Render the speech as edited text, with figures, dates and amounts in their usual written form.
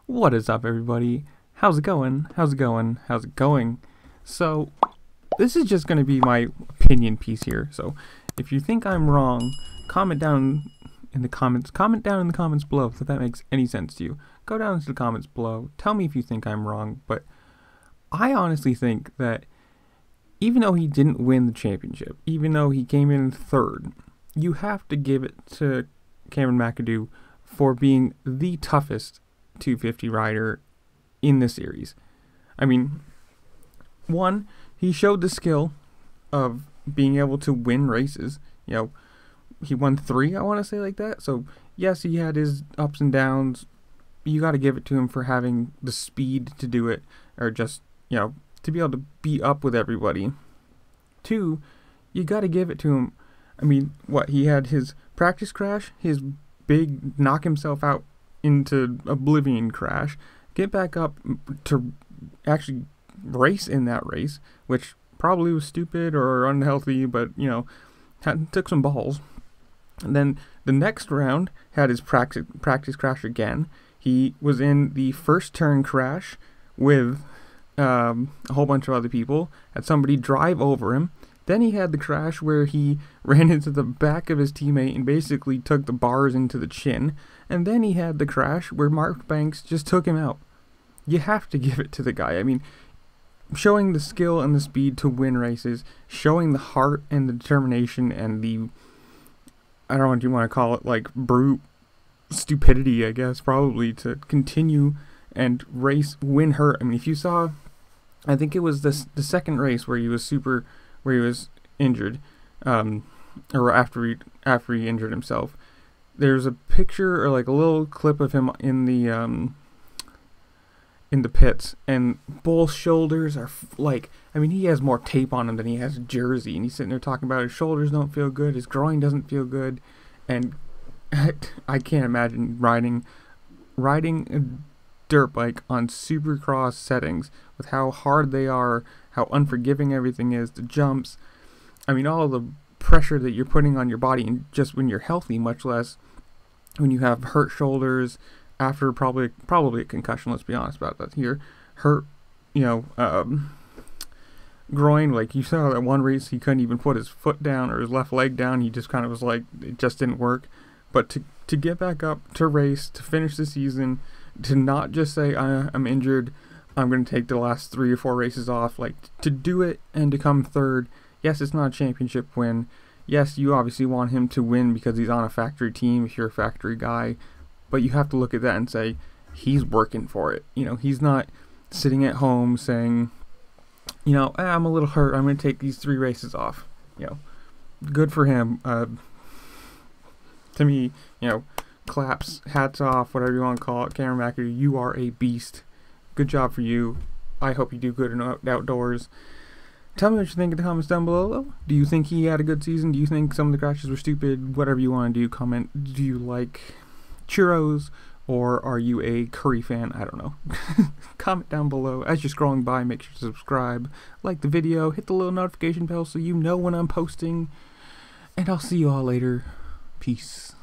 What is up, everybody? How's it going? How's it going? How's it going? So, this is just going to be my opinion piece here. So, if you think I'm wrong, comment down in the comments. Comment down in the comments below if that makes any sense to you. Go down into the comments below. Tell me if you think I'm wrong. But I honestly think that even though he didn't win the championship, even though he came in third, you have to give it to Cameron Mcadoo for being the toughest 250 rider in the series. I mean, one, he showed the skill of being able to win races. You know, he won 3, I want to say, like that. So yes, he had his ups and downs. You got to give it to him for having the speed to do it, or just, you know, to be able to be up with everybody. 2, you got to give it to him. I mean, what, he had his practice crash, his big knock himself out into oblivion crash, get back up to actually race in that race, which probably was stupid or unhealthy, but, you know, took some balls. And then the next round had his practice crash again. He was in the first turn crash with a whole bunch of other people, had somebody drive over him. Then he had the crash where he ran into the back of his teammate and basically took the bars into the chin. And then he had the crash where Mark Banks just took him out. You have to give it to the guy. I mean, showing the skill and the speed to win races, showing the heart and the determination and the, I don't know what you want to call it, like brute stupidity, I guess, probably, to continue and race, win, hurt. I mean, if you saw, I think it was the second race where he was injured, or after he injured himself. There's a picture or like a little clip of him in the pits, and both shoulders are like, I mean, he has more tape on him than he has jersey, and he's sitting there talking about his shoulders don't feel good, his groin doesn't feel good, and I can't imagine riding a dirt bike on supercross settings with how hard they are, how unforgiving everything is, the jumps. I mean, all the pressure that you're putting on your body, and just when you're healthy, much less when you have hurt shoulders after probably a concussion. Let's be honest about that here. Hurt, you know, groin. Like you saw that one race, he couldn't even put his foot down or his left leg down. He just kind of was like, it just didn't work. But to get back up, to race, to finish the season, to not just say, I'm injured, I'm going to take the last 3 or 4 races off, like, to do it and to come third. Yes, it's not a championship win. Yes, you obviously want him to win because he's on a factory team if you're a factory guy. But you have to look at that and say, he's working for it. You know, he's not sitting at home saying, you know, I'm a little hurt, I'm going to take these 3 races off. You know, good for him. To me, you know, claps, hats off, whatever you want to call it. Cameron Mcadoo, you are a beast. Good job for you. I hope you do good in outdoors. Tell me what you think in the comments down below. Do you think he had a good season? Do you think some of the crashes were stupid? Whatever you want to do, comment. Do you like churros, or are you a curry fan? I don't know. Comment down below. As you're scrolling by, make sure to subscribe, like the video, hit the little notification bell so you know when I'm posting. And I'll see you all later. Peace.